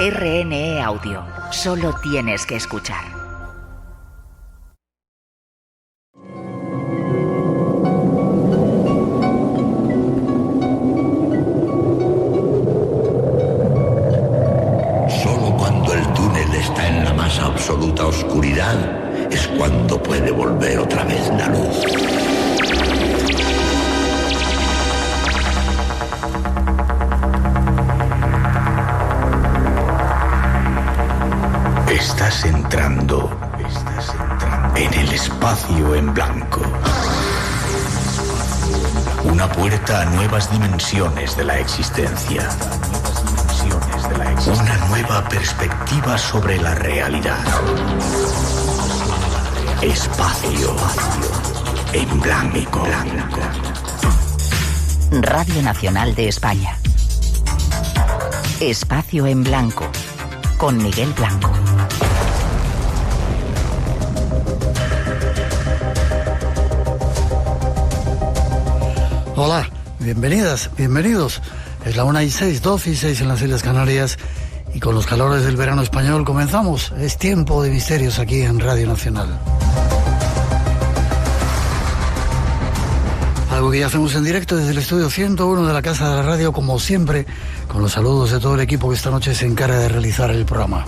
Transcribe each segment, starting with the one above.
RNE Audio. Solo tienes que escuchar. Solo cuando el túnel está en la más absoluta oscuridad es cuando puede volver otra vez la luz. Estás entrando en el espacio en blanco. Una puerta a nuevas dimensiones de la existencia. Una nueva perspectiva sobre la realidad. Espacio en blanco. Radio Nacional de España. Espacio en Blanco. Con Miguel Blanco. Hola, bienvenidas, bienvenidos. Es la 1:06, 12:06 en las Islas Canarias y con los calores del verano español comenzamos. Es tiempo de misterios aquí en Radio Nacional. Algo que ya hacemos en directo desde el estudio 101 de la Casa de la Radio, como siempre, con los saludos de todo el equipo que esta noche se encarga de realizar el programa.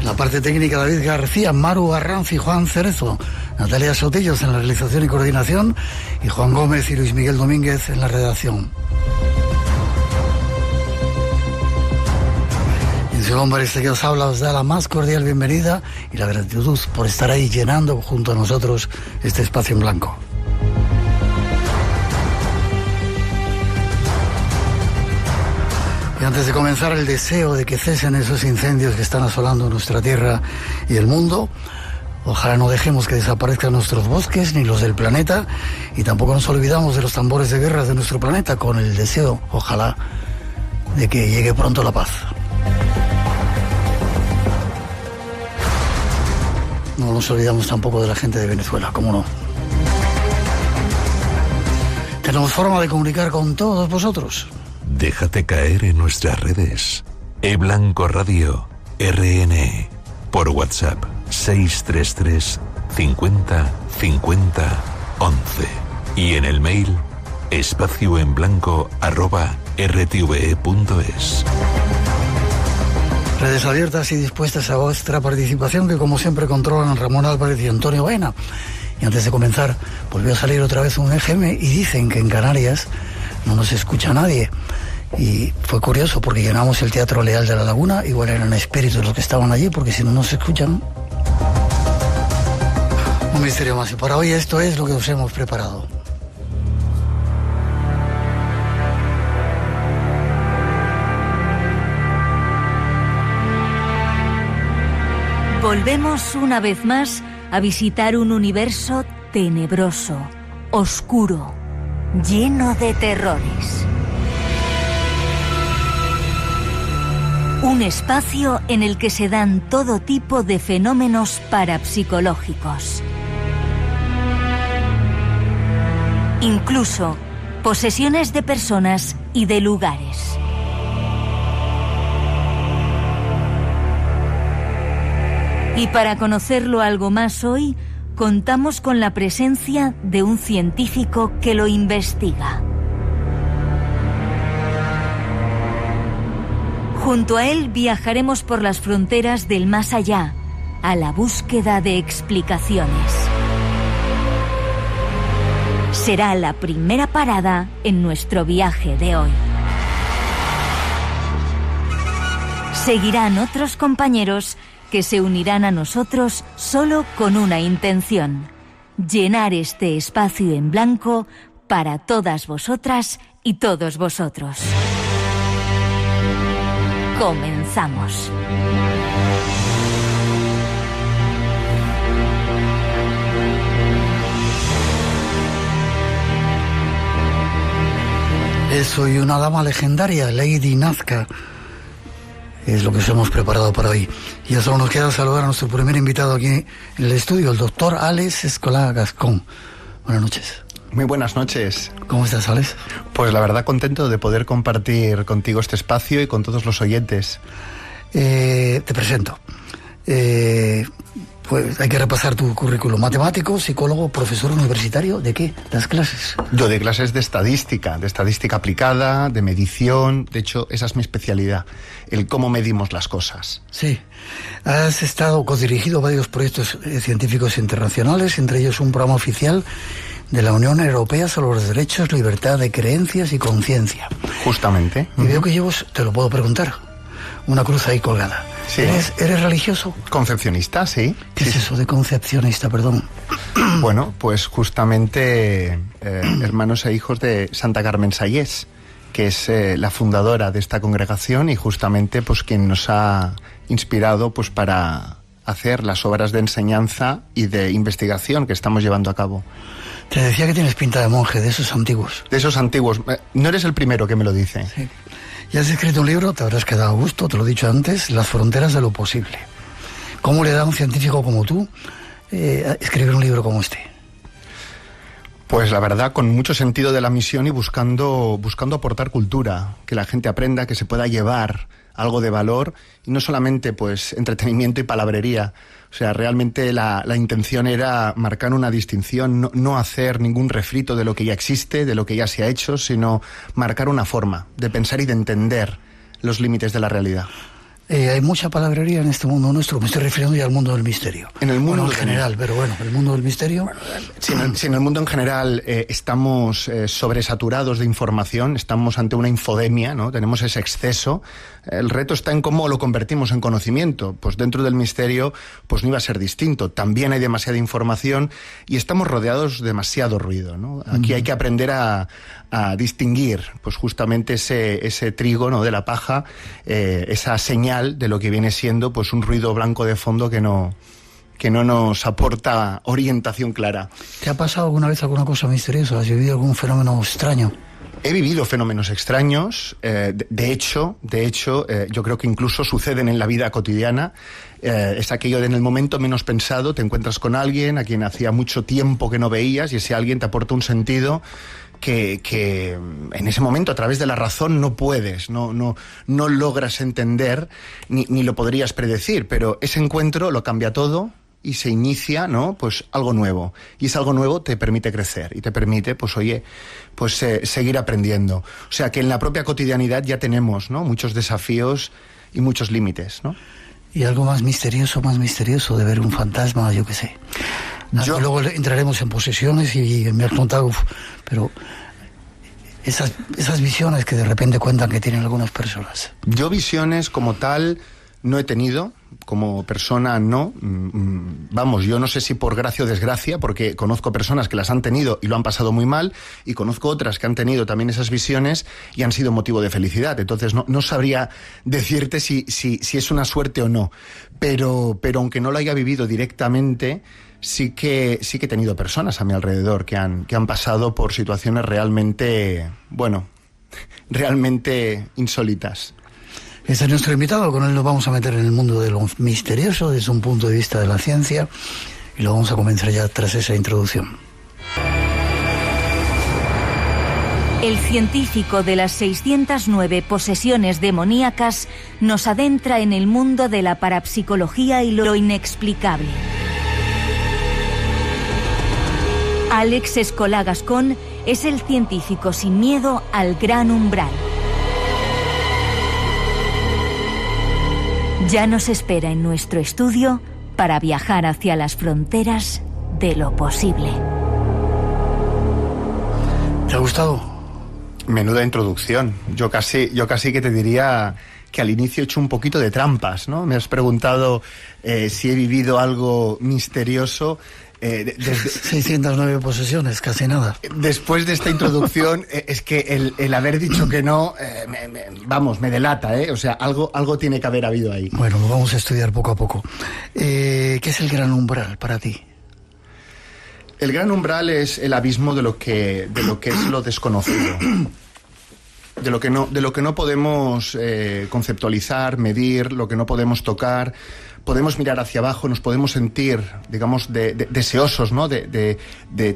En la parte técnica, David García, Maru Arranz y Juan Cerezo, Natalia Sotillos en la realización y coordinación, y Juan Gómez y Luis Miguel Domínguez en la redacción. Y en su nombre, este que os habla, os da la más cordial bienvenida y la gratitud por estar ahí llenando junto a nosotros este espacio en blanco. Y antes de comenzar, el deseo de que cesen esos incendios que están asolando nuestra tierra y el mundo. Ojalá no dejemos que desaparezcan nuestros bosques ni los del planeta, y tampoco nos olvidamos de los tambores de guerra de nuestro planeta, con el deseo, ojalá, de que llegue pronto la paz. No nos olvidamos tampoco de la gente de Venezuela, ¿cómo no? Tenemos forma de comunicar con todos vosotros. Déjate caer en nuestras redes. eBlanco Radio, RNE, por WhatsApp 633 50 50 11 y en el mail espacioenblanco@rtve.es. Redes abiertas y dispuestas a vuestra participación, que como siempre controlan Ramón Álvarez y Antonio Baena. Y antes de comenzar, volvió a salir otra vez un EGM y dicen que en Canarias no nos escucha nadie. Y fue curioso porque llenamos el Teatro Leal de la Laguna, igual eran espíritus los que estaban allí, porque si no nos escuchan. Un misterio más, y para hoy esto es lo que os hemos preparado. Volvemos una vez más a visitar un universo tenebroso, oscuro, lleno de terrores. Un espacio en el que se dan todo tipo de fenómenos parapsicológicos. Incluso posesiones de personas y de lugares. Y para conocerlo algo más hoy, contamos con la presencia de un científico que lo investiga. Junto a él viajaremos por las fronteras del más allá, a la búsqueda de explicaciones. Será la primera parada en nuestro viaje de hoy. Seguirán otros compañeros que se unirán a nosotros solo con una intención: llenar este espacio en blanco para todas vosotras y todos vosotros. Comenzamos. Eso, y una dama legendaria, Lady Nazca, es lo que os hemos preparado para hoy. Y ya solo nos queda saludar a nuestro primer invitado aquí en el estudio, el doctor Alex Escolá Gascón. Buenas noches. Muy buenas noches. ¿Cómo estás, Alex? Pues la verdad contento de poder compartir contigo este espacio y con todos los oyentes. Te presento. Pues hay que repasar tu currículum. Matemático, psicólogo, profesor universitario. ¿De qué? ¿Das clases? Yo de clases de estadística aplicada, de medición. De hecho, esa es mi especialidad, el cómo medimos las cosas. Sí. Has estado codirigido varios proyectos científicos internacionales, entre ellos un programa oficial de la Unión Europea sobre los derechos, libertad de creencias y conciencia. Justamente. Y veo que llevas, te lo puedo preguntar, una cruz ahí colgada. Sí. ¿Eres religioso? Concepcionista, sí. ¿Qué es eso de concepcionista, perdón? Bueno, pues justamente hermanos e hijos de Santa Carmen Sayés, que es la fundadora de esta congregación y justamente pues quien nos ha inspirado pues para hacer las obras de enseñanza y de investigación que estamos llevando a cabo. Te decía que tienes pinta de monje, de esos antiguos. De esos antiguos. No eres el primero que me lo dice. Sí. Ya has escrito un libro, te habrás quedado a gusto, te lo he dicho antes, Las fronteras de lo posible. ¿Cómo le da a un científico como tú escribir un libro como este? Pues la verdad, con mucho sentido de la misión y buscando aportar cultura, que la gente aprenda, que se pueda llevar algo de valor y no solamente pues entretenimiento y palabrería. O sea, realmente la intención era marcar una distinción, no hacer ningún refrito de lo que ya existe, de lo que ya se ha hecho, sino marcar una forma de pensar y de entender los límites de la realidad. Hay mucha palabrería en este mundo nuestro, me estoy refiriendo ya al mundo del misterio. En el mundo en general, pero bueno, el mundo del misterio... Bueno, si en el mundo en general estamos sobresaturados de información, estamos ante una infodemia, ¿no? Tenemos ese exceso. El reto está en cómo lo convertimos en conocimiento. Pues dentro del misterio, pues no iba a ser distinto. También hay demasiada información y estamos rodeados de demasiado ruido, ¿no? Aquí hay que aprender a distinguir, pues justamente ese trigo, ¿no? De la paja, esa señal de lo que viene siendo pues un ruido blanco de fondo que no nos aporta orientación clara. ¿Te ha pasado alguna vez alguna cosa misteriosa? ¿Has vivido algún fenómeno extraño? He vivido fenómenos extraños, de hecho, yo creo que incluso suceden en la vida cotidiana. Es aquello de en el momento menos pensado te encuentras con alguien a quien hacía mucho tiempo que no veías y ese alguien te aporta un sentido que en ese momento a través de la razón no puedes, no logras entender ni lo podrías predecir, pero ese encuentro lo cambia todo y se inicia, ¿no? Pues algo nuevo, y ese algo nuevo te permite crecer y te permite, pues oye, pues seguir aprendiendo. O sea que en la propia cotidianidad ya tenemos, ¿no? Muchos desafíos y muchos límites, ¿no? Y algo más misterioso de ver un fantasma, yo qué sé. Luego entraremos en posesiones y me has contado, pero esas visiones que de repente cuentan que tienen algunas personas. Yo visiones como tal no he tenido, como persona no. Vamos, yo no sé si por gracia o desgracia, porque conozco personas que las han tenido y lo han pasado muy mal, y conozco otras que han tenido también esas visiones y han sido motivo de felicidad. Entonces no sabría decirte si es una suerte o no. Pero aunque no lo haya vivido directamente, sí que he tenido personas a mi alrededor que han pasado por situaciones realmente insólitas. Este es nuestro invitado, con él nos vamos a meter en el mundo de lo misterioso desde un punto de vista de la ciencia y lo vamos a comenzar ya tras esa introducción. El científico de las 609 posesiones demoníacas nos adentra en el mundo de la parapsicología y lo inexplicable. Alex Escolá Gascón es el científico sin miedo al gran umbral. Ya nos espera en nuestro estudio para viajar hacia las fronteras de lo posible. ¿Te ha gustado? Menuda introducción. Yo casi que te diría que al inicio he hecho un poquito de trampas, ¿no? Me has preguntado si he vivido algo misterioso. Desde 609 posesiones, casi nada. Después de esta introducción, es que el haber dicho que no, me delata, O sea, algo tiene que haber habido ahí. Bueno, lo vamos a estudiar poco a poco. ¿Qué es el gran umbral para ti? El gran umbral es el abismo de lo que es lo desconocido. De lo que no podemos conceptualizar, medir, lo que no podemos tocar. podemos mirar hacia abajo, nos podemos sentir, digamos, deseosos, ¿no? De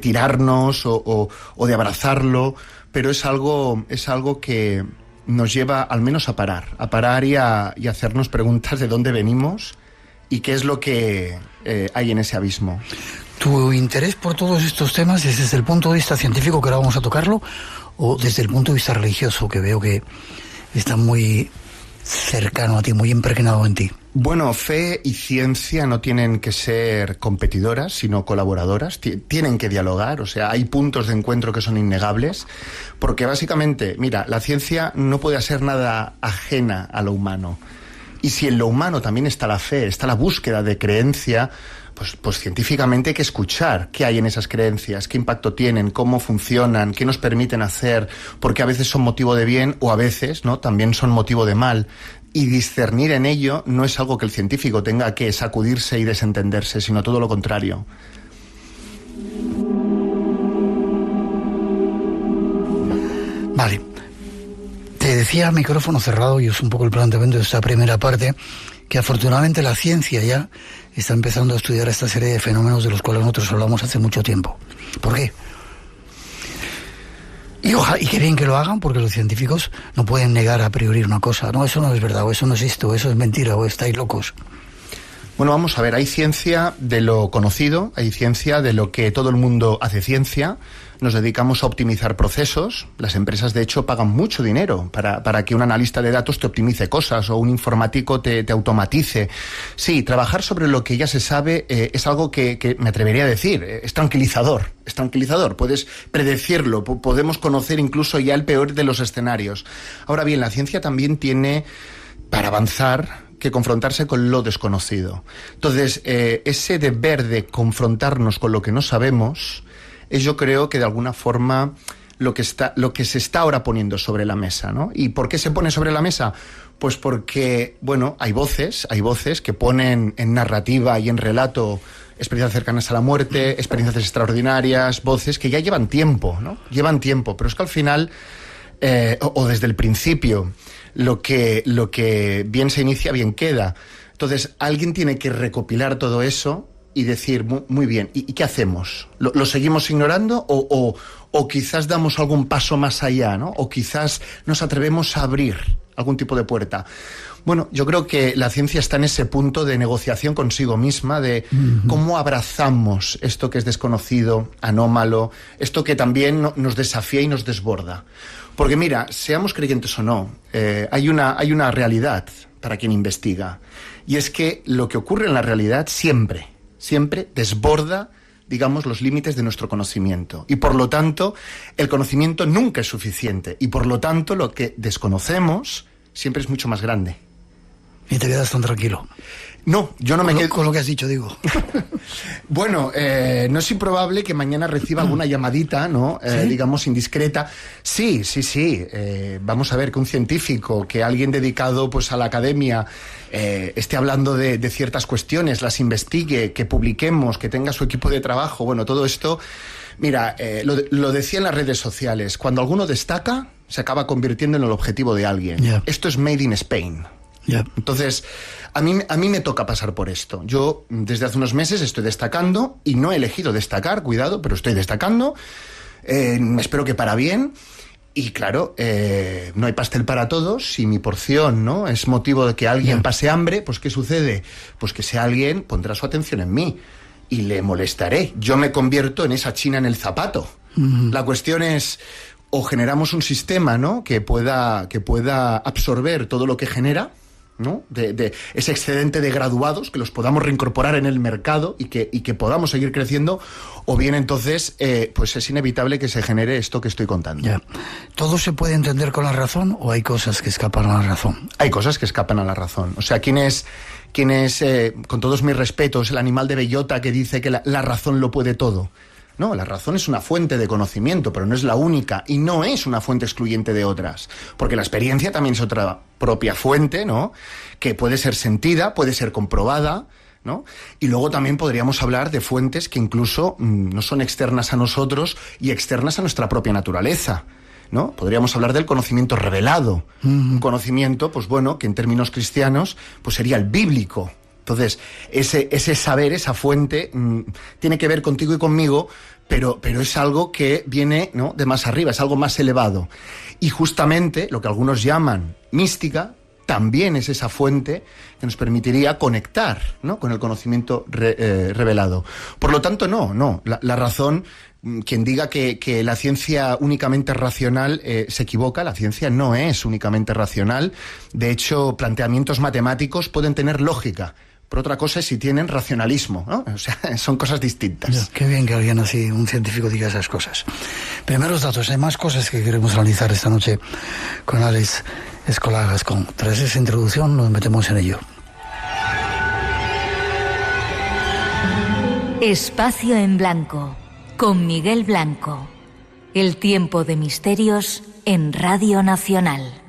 tirarnos o de abrazarlo, pero es algo que nos lleva al menos a parar y hacernos preguntas de dónde venimos y qué es lo que hay en ese abismo. ¿Tu interés por todos estos temas es desde el punto de vista científico, que ahora vamos a tocarlo, o desde el punto de vista religioso, que veo que está muy cercano a ti, muy impregnado en ti? Bueno, fe y ciencia no tienen que ser competidoras, sino colaboradoras. Tienen que dialogar, o sea, hay puntos de encuentro que son innegables, porque básicamente, mira, la ciencia no puede ser nada ajena a lo humano. Y si en lo humano también está la fe, está la búsqueda de creencia, pues científicamente hay que escuchar qué hay en esas creencias, qué impacto tienen, cómo funcionan, qué nos permiten hacer, porque a veces son motivo de bien o a veces, ¿no?, también son motivo de mal. Y discernir en ello no es algo que el científico tenga que sacudirse y desentenderse, sino todo lo contrario. Vale. Te decía a micrófono cerrado, y es un poco el planteamiento de esta primera parte, que afortunadamente la ciencia ya está empezando a estudiar esta serie de fenómenos de los cuales nosotros hablamos hace mucho tiempo. ¿Por qué? Y qué bien que lo hagan, porque los científicos no pueden negar a priori una cosa. No, eso no es verdad, o eso no existe, o eso es mentira, o estáis locos. Bueno, vamos a ver, hay ciencia de lo conocido, hay ciencia de lo que todo el mundo hace ciencia. Nos dedicamos a optimizar procesos. Las empresas, de hecho, pagan mucho dinero para que un analista de datos te optimice cosas o un informático te automatice. Sí, trabajar sobre lo que ya se sabe es algo que me atrevería a decir, es tranquilizador. Es tranquilizador, puedes predecirlo, podemos conocer incluso ya el peor de los escenarios. Ahora bien, la ciencia también tiene, para avanzar, que confrontarse con lo desconocido. Entonces, ese deber de confrontarnos con lo que no sabemos es, yo creo, que de alguna forma lo que se está ahora poniendo sobre la mesa, ¿no? ¿Y por qué se pone sobre la mesa? Pues porque, bueno, hay voces que ponen en narrativa y en relato experiencias cercanas a la muerte, experiencias extraordinarias, voces que ya llevan tiempo, ¿no? Llevan tiempo, pero es que al final, o desde el principio, lo que bien se inicia, bien queda. Entonces, alguien tiene que recopilar todo eso y decir, muy bien, ¿y qué hacemos? ¿Lo seguimos ignorando o quizás damos algún paso más allá, ¿no? O quizás nos atrevemos a abrir algún tipo de puerta? Bueno, yo creo que la ciencia está en ese punto de negociación consigo misma, de cómo abrazamos esto que es desconocido, anómalo, esto que también nos desafía y nos desborda. Porque mira, seamos creyentes o no, hay una realidad para quien investiga, y es que lo que ocurre en la realidad siempre desborda, digamos, los límites de nuestro conocimiento. Y por lo tanto, el conocimiento nunca es suficiente. Y por lo tanto, lo que desconocemos siempre es mucho más grande. Y te quedas tan tranquilo. No, yo no me quedo... Con lo que has dicho, digo. Bueno, no es improbable que mañana reciba alguna llamadita, ¿no? ¿Sí? Digamos, indiscreta. Sí. Vamos a ver, que un científico, que alguien dedicado pues a la academia esté hablando de ciertas cuestiones, las investigue, que publiquemos, que tenga su equipo de trabajo. Bueno, todo esto... Mira, lo decía en las redes sociales. Cuando alguno destaca, se acaba convirtiendo en el objetivo de alguien. Yeah. Esto es made in Spain. Yeah. Entonces, a mí me toca pasar por esto. Yo desde hace unos meses estoy destacando y no he elegido destacar, cuidado, pero estoy destacando. Espero que para bien. Y claro, no hay pastel para todos. Si mi porción, ¿no?, es motivo de que alguien pase hambre, pues ¿qué sucede? Pues que ese alguien pondrá su atención en mí y le molestaré. Yo me convierto en esa china en el zapato. La cuestión es, o generamos un sistema, ¿no?, que pueda absorber todo lo que genera, ¿no?, de ese excedente de graduados, que los podamos reincorporar en el mercado y que podamos seguir creciendo, o bien entonces pues es inevitable que se genere esto que estoy contando. Ya. ¿Todo se puede entender con la razón o hay cosas que escapan a la razón? Hay cosas que escapan a la razón. O sea, ¿quién es con todos mis respetos, el animal de bellota que dice que la razón lo puede todo? No, la razón es una fuente de conocimiento, pero no es la única, y no es una fuente excluyente de otras, porque la experiencia también es otra propia fuente, ¿no?, que puede ser sentida, puede ser comprobada, ¿no? Y luego también podríamos hablar de fuentes que incluso no son externas a nosotros y externas a nuestra propia naturaleza, ¿no? Podríamos hablar del conocimiento revelado, un conocimiento, pues bueno, que en términos cristianos pues sería el bíblico, Entonces, ese saber, esa fuente, tiene que ver contigo y conmigo, pero es algo que viene, ¿no?, de más arriba, es algo más elevado. Y justamente lo que algunos llaman mística también es esa fuente que nos permitiría conectar, ¿no?, con el conocimiento revelado. Por lo tanto, la razón, quien diga que la ciencia únicamente racional se equivoca. La ciencia no es únicamente racional. De hecho, planteamientos matemáticos pueden tener lógica. Por otra cosa es si tienen racionalismo, ¿no? O sea, son cosas distintas. Ya, qué bien que alguien así, un científico, diga esas cosas. Primeros datos, hay más cosas que queremos analizar esta noche con Alex Escolar Gascón. Tras esa introducción nos metemos en ello. Espacio en Blanco, con Miguel Blanco. El tiempo de misterios en Radio Nacional.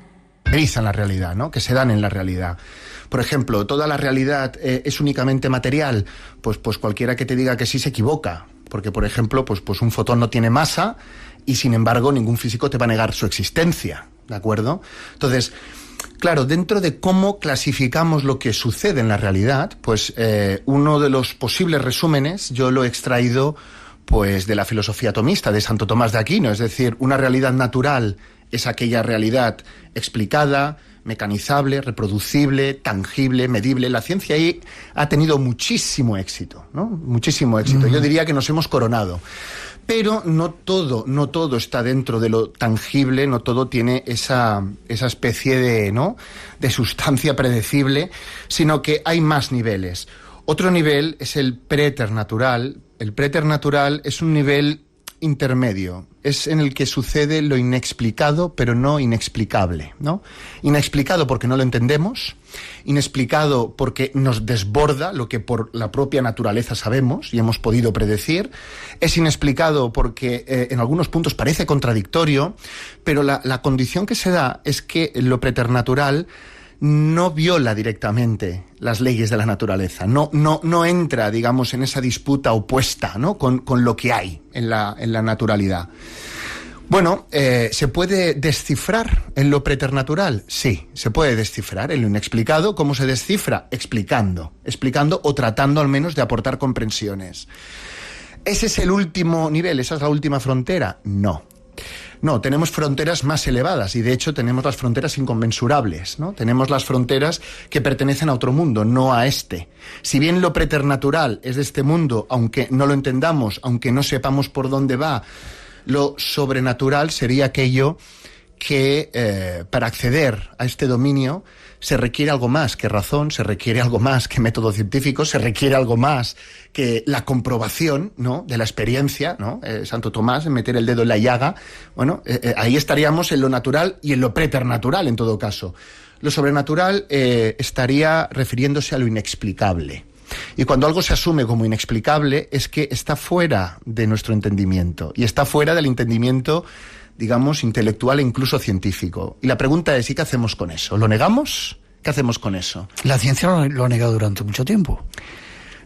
La realidad, ¿no?, que se dan en la realidad. Por ejemplo, ¿toda la realidad es únicamente material? Pues cualquiera que te diga que sí se equivoca. Porque, por ejemplo, pues un fotón no tiene masa y, sin embargo, ningún físico te va a negar su existencia, ¿de acuerdo? Entonces, claro, dentro de cómo clasificamos lo que sucede en la realidad, pues uno de los posibles resúmenes yo lo he extraído pues de la filosofía tomista de Santo Tomás de Aquino. Es decir, una realidad natural es aquella realidad explicada, mecanizable, reproducible, tangible, medible. La ciencia ahí ha tenido muchísimo éxito, ¿no? Muchísimo éxito. Yo diría que nos hemos coronado. Pero no todo está dentro de lo tangible, no todo tiene esa especie de sustancia predecible, sino que hay más niveles. Otro nivel es el preternatural. El preternatural es un nivel intermedio, es en el que sucede lo inexplicado, pero no inexplicable, ¿no? Inexplicado porque no lo entendemos, inexplicado porque nos desborda lo que por la propia naturaleza sabemos y hemos podido predecir, es inexplicado porque en algunos puntos parece contradictorio, pero la condición que se da es que lo preternatural no viola directamente las leyes de la naturaleza, no entra, digamos, en esa disputa opuesta, ¿no?, con lo que hay en la naturalidad. Bueno, ¿se puede descifrar en lo preternatural? Sí, se puede descifrar en lo inexplicado. ¿Cómo se descifra? Explicando o tratando al menos de aportar comprensiones. ¿Ese es el último nivel? ¿Esa es la última frontera? No, tenemos fronteras más elevadas y de hecho tenemos las fronteras inconmensurables, ¿no? Tenemos las fronteras que pertenecen a otro mundo, no a este. Si bien lo preternatural es de este mundo, aunque no lo entendamos, aunque no sepamos por dónde va, lo sobrenatural sería aquello que para acceder a este dominio se requiere algo más que razón, se requiere algo más que método científico, se requiere algo más que la comprobación, ¿no?, de la experiencia, ¿no? Santo Tomás, meter el dedo en la llaga. Bueno, ahí estaríamos en lo natural y en lo preternatural, en todo caso. Lo sobrenatural estaría refiriéndose a lo inexplicable. Y cuando algo se asume como inexplicable es que está fuera de nuestro entendimiento y está fuera del entendimiento, digamos, intelectual e incluso científico. Y la pregunta es, ¿y qué hacemos con eso? ¿Lo negamos? ¿Qué hacemos con eso? La ciencia lo ha negado durante mucho tiempo.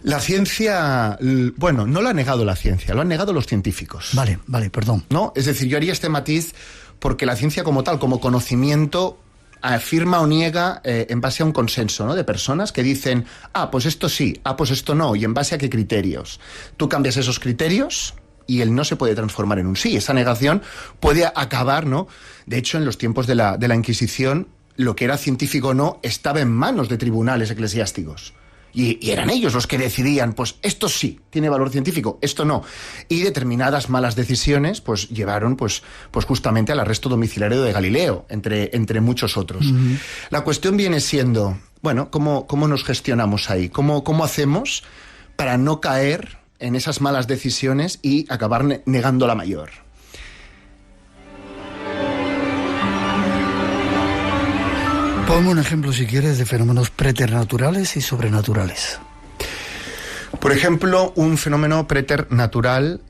La ciencia, bueno, no lo ha negado la ciencia, lo han negado los científicos. Vale, perdón. ¿No? Es decir, yo haría este matiz porque la ciencia como tal, como conocimiento, afirma o niega en base a un consenso, ¿no?, de personas que dicen, pues esto sí, pues esto no, y en base a qué criterios. Tú cambias esos criterios y el no se puede transformar en un sí. Esa negación puede acabar, ¿no? De hecho, en los tiempos de la Inquisición, lo que era científico o no estaba en manos de tribunales eclesiásticos. Y eran ellos los que decidían, pues esto sí tiene valor científico, esto no. Y determinadas malas decisiones pues llevaron pues justamente al arresto domiciliario de Galileo, entre muchos otros. La cuestión viene siendo, bueno, ¿cómo nos gestionamos ahí? ¿Cómo hacemos para no caer en esas malas decisiones y acabar negando la mayor? Ponme un ejemplo, si quieres, de fenómenos preternaturales y sobrenaturales. Por ejemplo, un fenómeno preternatural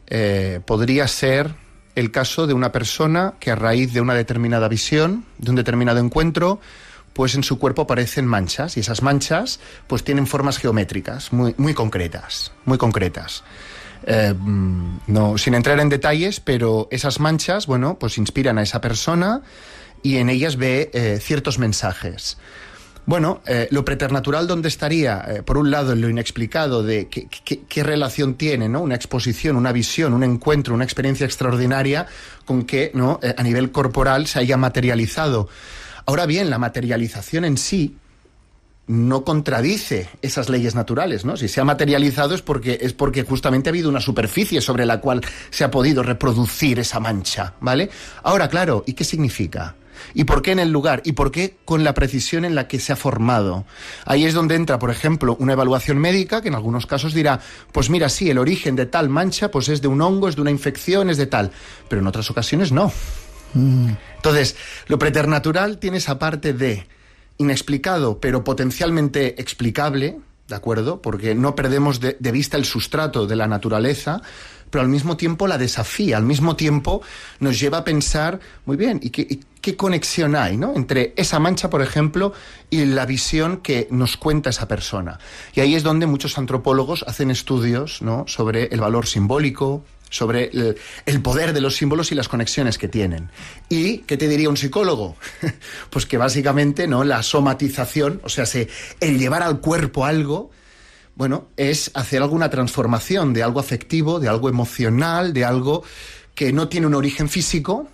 podría ser el caso de una persona que a raíz de una determinada visión, de un determinado encuentro, pues en su cuerpo aparecen manchas, y esas manchas pues tienen formas geométricas muy concretas, muy concretas. No, sin entrar en detalles, pero esas manchas, bueno, pues inspiran a esa persona y en ellas ve ciertos mensajes. Bueno, lo preternatural, ¿dónde estaría? Por un lado, en lo inexplicado de qué relación tiene, ¿no? Una exposición, una visión, un encuentro, una experiencia extraordinaria con que, ¿no? A nivel corporal se haya materializado. Ahora bien, la materialización en sí no contradice esas leyes naturales, ¿no? Si se ha materializado es porque justamente ha habido una superficie sobre la cual se ha podido reproducir esa mancha, ¿vale? Ahora, claro, ¿y qué significa? ¿Y por qué en el lugar? ¿Y por qué con la precisión en la que se ha formado? Ahí es donde entra, por ejemplo, una evaluación médica que en algunos casos dirá, pues mira, sí, el origen de tal mancha pues es de un hongo, es de una infección, es de tal. Pero en otras ocasiones no. Entonces, lo preternatural tiene esa parte de inexplicado, pero potencialmente explicable, ¿de acuerdo? Porque no perdemos de vista el sustrato de la naturaleza, pero al mismo tiempo la desafía, al mismo tiempo nos lleva a pensar, muy bien, ¿y qué conexión hay, ¿no? Entre esa mancha, por ejemplo, y la visión que nos cuenta esa persona. Y ahí es donde muchos antropólogos hacen estudios, ¿no? Sobre el valor simbólico, sobre el poder de los símbolos y las conexiones que tienen. ¿Y qué te diría un psicólogo? Pues que básicamente, ¿no? La somatización, o sea, el llevar al cuerpo algo, bueno, es hacer alguna transformación de algo afectivo, de algo emocional, de algo que no tiene un origen físico,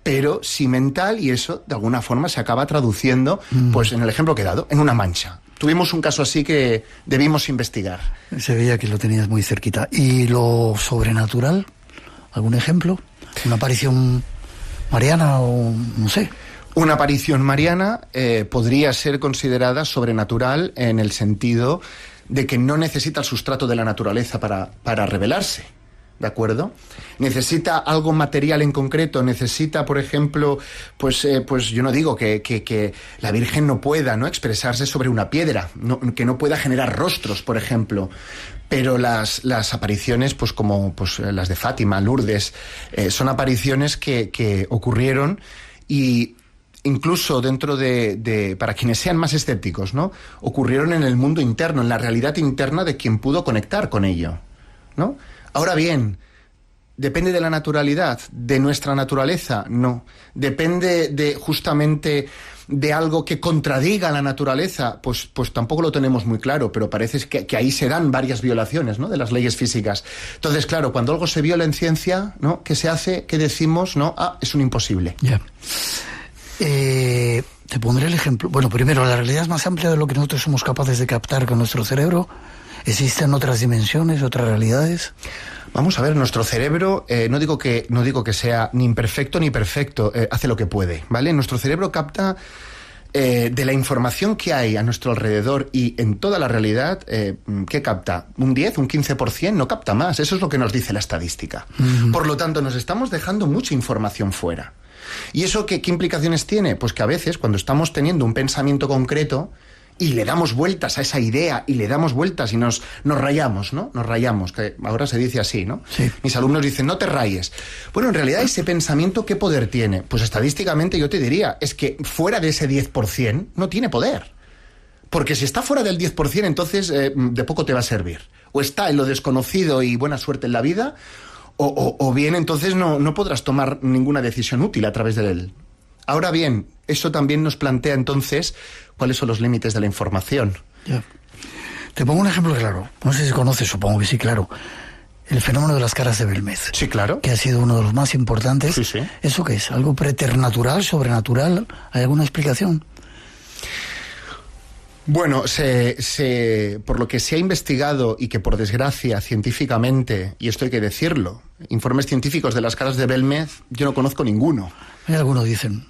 pero sí mental, y eso de alguna forma se acaba traduciendo, pues en el ejemplo que he dado, en una mancha. Tuvimos un caso así que debimos investigar. Se veía que lo tenías muy cerquita. ¿Y lo sobrenatural? ¿Algún ejemplo? ¿Una aparición mariana o no sé? Una aparición mariana podría ser considerada sobrenatural en el sentido de que no necesita el sustrato de la naturaleza para revelarse, ¿de acuerdo? Necesita algo material en concreto, necesita, por ejemplo, pues yo no digo que la Virgen no pueda, ¿no? Expresarse sobre una piedra, que no pueda generar rostros, por ejemplo, pero las apariciones, pues como pues las de Fátima, Lourdes, son apariciones que ocurrieron y incluso dentro de para quienes sean más escépticos, ¿no? Ocurrieron en el mundo interno, en la realidad interna de quien pudo conectar con ello, ¿no? Ahora bien, ¿depende de la naturalidad? ¿De nuestra naturaleza? No. ¿Depende justamente de algo que contradiga la naturaleza? Pues tampoco lo tenemos muy claro, pero parece que ahí se dan varias violaciones, ¿no? De las leyes físicas. Entonces, claro, cuando algo se viola en ciencia, ¿no? ¿Qué se hace? ¿Qué decimos? ¿No? Es un imposible. Ya. Te pondré el ejemplo. Bueno, primero, la realidad es más amplia de lo que nosotros somos capaces de captar con nuestro cerebro. ¿Existen otras dimensiones, otras realidades? Vamos a ver, nuestro cerebro, no digo que sea ni imperfecto ni perfecto, hace lo que puede, ¿vale? Nuestro cerebro capta de la información que hay a nuestro alrededor y en toda la realidad, ¿qué capta? ¿Un 10, un 15%? No capta más, eso es lo que nos dice la estadística. Por lo tanto, nos estamos dejando mucha información fuera. ¿Y eso qué implicaciones tiene? Pues que a veces, cuando estamos teniendo un pensamiento concreto y le damos vueltas a esa idea y le damos vueltas y nos rayamos, ¿no? Nos rayamos, que ahora se dice así, ¿no? Sí. Mis alumnos dicen, no te rayes. Bueno, en realidad ese pensamiento, ¿qué poder tiene? Pues estadísticamente yo te diría, es que fuera de ese 10% no tiene poder. Porque si está fuera del 10%, entonces de poco te va a servir. O está en lo desconocido y buena suerte en la vida, o bien entonces no podrás tomar ninguna decisión útil a través de él. Ahora bien, eso también nos plantea entonces cuáles son los límites de la información. Ya. Te pongo un ejemplo claro. No sé si conoces, supongo que sí, claro. El fenómeno de las caras de Belmez. Sí, claro. Que ha sido uno de los más importantes. Sí, sí. ¿Eso qué es? ¿Algo preternatural, sobrenatural? ¿Hay alguna explicación? Bueno, por lo que se ha investigado y que por desgracia científicamente, y esto hay que decirlo, informes científicos de las caras de Belmez, yo no conozco ninguno. Hay algunos, dicen.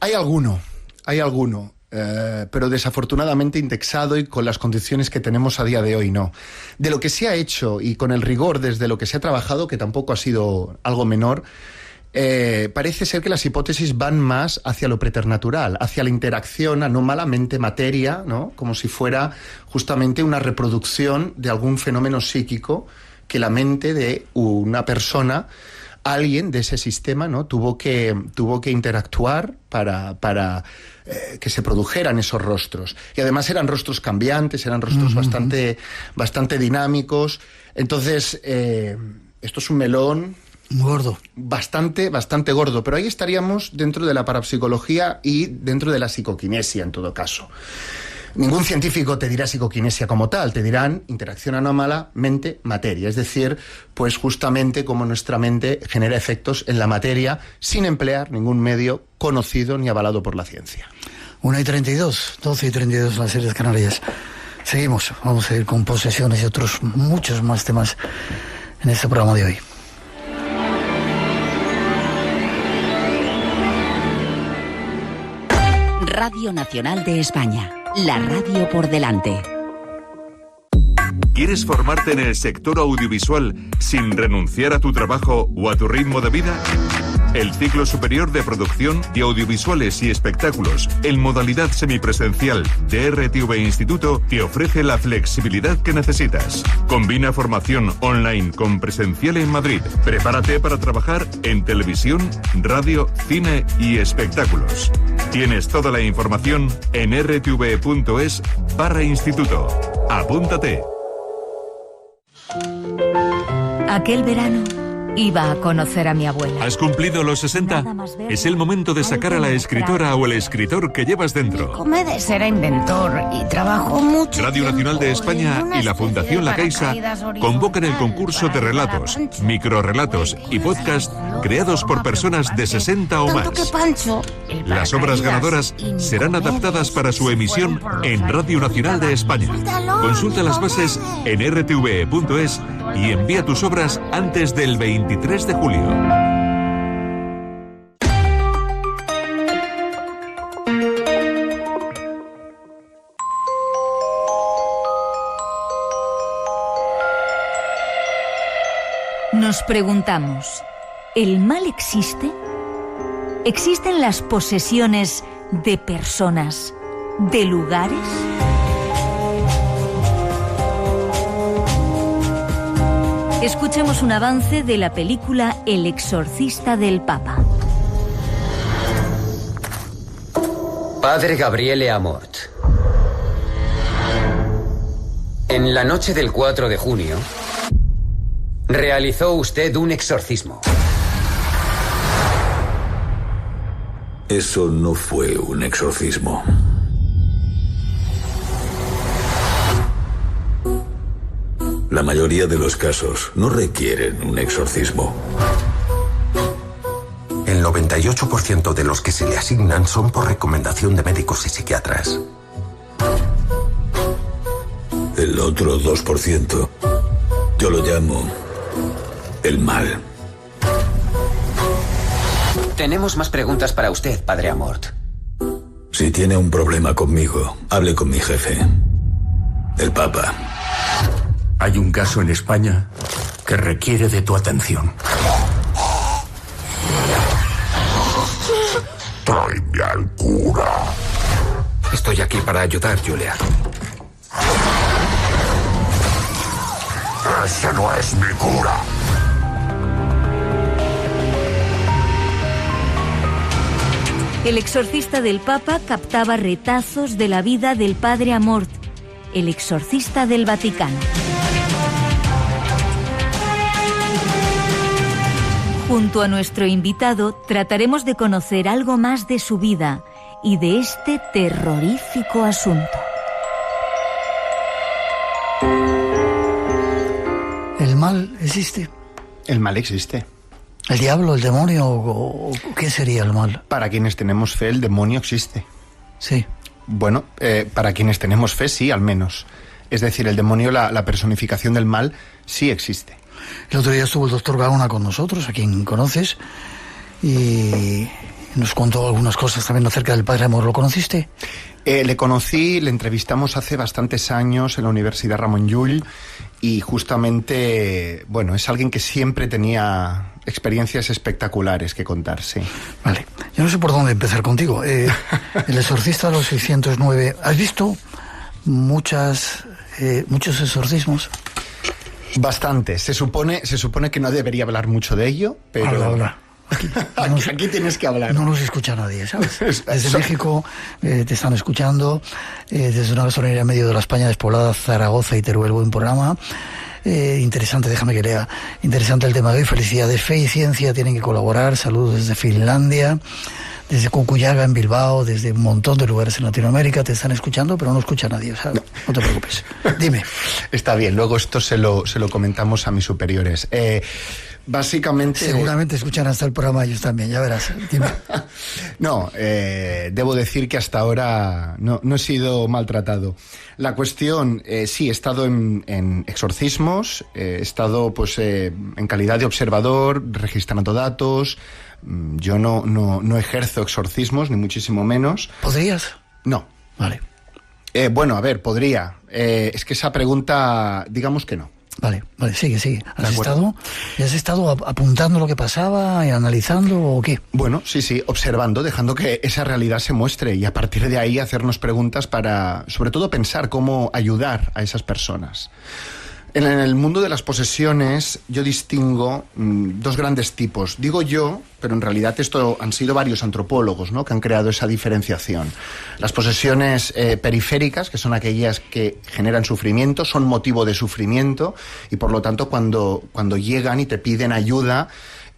Hay alguno, pero desafortunadamente indexado y con las condiciones que tenemos a día de hoy, no. De lo que se ha hecho y con el rigor desde lo que se ha trabajado, que tampoco ha sido algo menor, parece ser que las hipótesis van más hacia lo preternatural, hacia la interacción anómala mente-materia, ¿no? Como si fuera justamente una reproducción de algún fenómeno psíquico que la mente de una persona, alguien de ese sistema, ¿no? tuvo que interactuar para que se produjeran esos rostros. Y además eran rostros cambiantes, eran rostros bastante dinámicos. Entonces, esto es un melón Gordo. Bastante gordo, pero ahí estaríamos dentro de la parapsicología y dentro de la psicoquinesia en todo caso. Ningún científico te dirá psicoquinesia como tal, te dirán interacción anómala mente-materia, es decir, pues justamente cómo nuestra mente genera efectos en la materia sin emplear ningún medio conocido ni avalado por la ciencia. 1:32, 12:32 las Islas Canarias. Seguimos, vamos a ir con posesiones y otros muchos más temas en este programa de hoy. Radio Nacional de España, la radio por delante. ¿Quieres formarte en el sector audiovisual sin renunciar a tu trabajo o a tu ritmo de vida? El ciclo superior de producción de audiovisuales y espectáculos en modalidad semipresencial de RTV Instituto te ofrece la flexibilidad que necesitas. Combina formación online con presencial en Madrid. Prepárate para trabajar en televisión, radio, cine y espectáculos. Tienes toda la información en rtv.es/instituto. Apúntate. Aquel verano iba a conocer a mi abuela. ¿Has cumplido los 60? Es el momento de sacar a la escritora o el escritor que llevas dentro. Comedes era inventor y trabajó mucho. Radio Nacional de España y la Fundación La Caixa convocan el concurso de relatos, microrrelatos y podcast creados por personas de 60 o más. Las obras ganadoras serán adaptadas para su emisión en Radio Nacional de España. Consulta las bases en rtve.es y envía tus obras antes del 23 de julio. Nos preguntamos, ¿el mal existe? ¿Existen las posesiones de personas, de lugares? Escuchemos un avance de la película El exorcista del Papa. Padre Gabriele Amort. En la noche del 4 de junio, realizó usted un exorcismo. Eso no fue un exorcismo. La mayoría de los casos no requieren un exorcismo. El 98% de los que se le asignan son por recomendación de médicos y psiquiatras. El otro 2%, yo lo llamo el mal. Tenemos más preguntas para usted, Padre Amort. Si tiene un problema conmigo, hable con mi jefe, el Papa. Hay un caso en España que requiere de tu atención. Tráeme al cura. Estoy aquí para ayudar, Julia. Ese no es mi cura. El exorcista del Papa captaba retazos de la vida del Padre Amort, el exorcista del Vaticano. Junto a nuestro invitado trataremos de conocer algo más de su vida y de este terrorífico asunto. ¿El mal existe? El mal existe. ¿El diablo, el demonio o qué sería el mal? Para quienes tenemos fe, el demonio existe. Sí. Bueno, para quienes tenemos fe, sí, al menos. Es decir, el demonio, la personificación del mal, sí existe. El otro día estuvo el doctor Gaona con nosotros, a quien conoces, y nos contó algunas cosas también acerca del Padre Amort. ¿Lo conociste? Le conocí, le entrevistamos hace bastantes años en la Universidad Ramon Llull, y justamente, bueno, es alguien que siempre tenía experiencias espectaculares que contar, sí. Vale, yo no sé por dónde empezar contigo. El exorcista de los 609, ¿has visto muchos exorcismos? Bastantes. Se supone que no debería hablar mucho de ello, pero... Habla. Aquí tienes que hablar. No nos escucha nadie, ¿sabes? Desde México te están escuchando, desde una gasolinera en medio de la España despoblada, Zaragoza y Teruel, buen programa. Interesante, déjame que lea. Interesante el tema de hoy. Felicidades. Fe y ciencia tienen que colaborar. Saludos desde Finlandia, desde Cucuyaga en Bilbao, desde un montón de lugares en Latinoamérica. Te están escuchando, pero no escucha nadie. O sea, no te preocupes. Dime. Está bien, luego esto se lo comentamos a mis superiores. Básicamente... Seguramente escuchan hasta el programa ellos también, ya verás. Dime. No, debo decir que hasta ahora no he sido maltratado. La cuestión, sí, he estado en exorcismos, he estado pues en calidad de observador, registrando datos. Yo no ejerzo exorcismos, ni muchísimo menos. ¿Podrías? No. Vale. Bueno, a ver, podría. Es que esa pregunta, digamos que no. Vale, sigue. ¿Has estado apuntando lo que pasaba y analizando o qué? Bueno, sí, observando, dejando que esa realidad se muestre y a partir de ahí hacernos preguntas para, sobre todo, pensar cómo ayudar a esas personas. En el mundo de las posesiones yo distingo dos grandes tipos. Digo yo, pero en realidad esto han sido varios antropólogos, ¿no?, que han creado esa diferenciación. Las posesiones periféricas, que son aquellas que generan sufrimiento, son motivo de sufrimiento y por lo tanto cuando llegan y te piden ayuda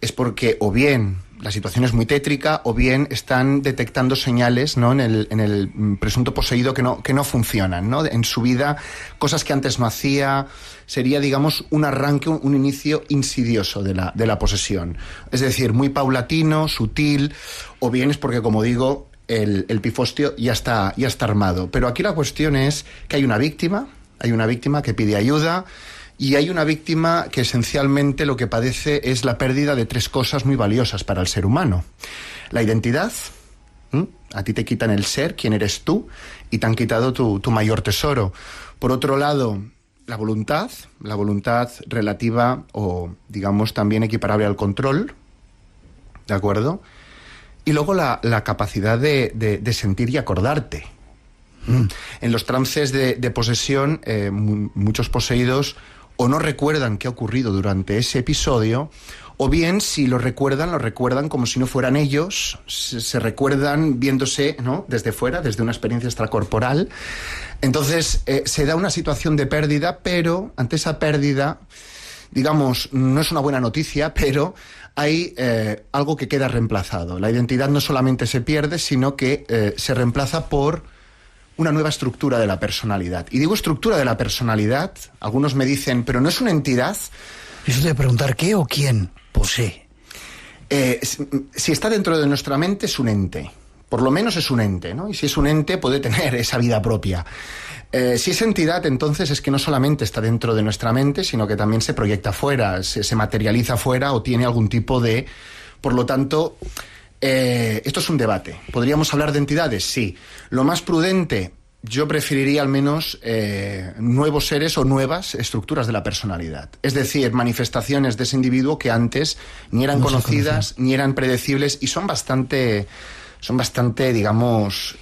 es porque o bien la situación es muy tétrica o bien están detectando señales, ¿no?, en el presunto poseído que no funcionan, ¿no?, en su vida, cosas que antes no hacía. Sería, digamos, un arranque, un inicio insidioso de la posesión. Es decir, muy paulatino, sutil, o bien es porque, como digo, el pifostio ya está armado. Pero aquí la cuestión es que hay una víctima que pide ayuda, y hay una víctima que esencialmente lo que padece es la pérdida de tres cosas muy valiosas para el ser humano. La identidad, a ti te quitan el ser, quién eres tú, y te han quitado tu mayor tesoro. Por otro lado, la voluntad relativa o, digamos, también equiparable al control, ¿de acuerdo? Y luego la capacidad de sentir y acordarte. En los trances de posesión, muchos poseídos o no recuerdan qué ha ocurrido durante ese episodio, o bien, si lo recuerdan como si no fueran ellos, se recuerdan viéndose, ¿no?, desde fuera, desde una experiencia extracorporal. Entonces, se da una situación de pérdida, pero ante esa pérdida, digamos, no es una buena noticia, pero hay algo que queda reemplazado. La identidad no solamente se pierde, sino que se reemplaza por una nueva estructura de la personalidad. Y digo estructura de la personalidad, algunos me dicen, pero ¿no es una entidad? Eso te voy a preguntar, ¿qué o quién posee? Si está dentro de nuestra mente, es un ente. Por lo menos es un ente, ¿no? Y si es un ente, puede tener esa vida propia. Si es entidad, entonces es que no solamente está dentro de nuestra mente, sino que también se proyecta fuera, se materializa fuera o tiene algún tipo de... Por lo tanto... esto es un debate. ¿Podríamos hablar de entidades? Sí. Lo más prudente, yo preferiría al menos nuevos seres o nuevas estructuras de la personalidad. Es decir, manifestaciones de ese individuo que antes ni eran conocidas, ni eran predecibles y son bastante, digamos,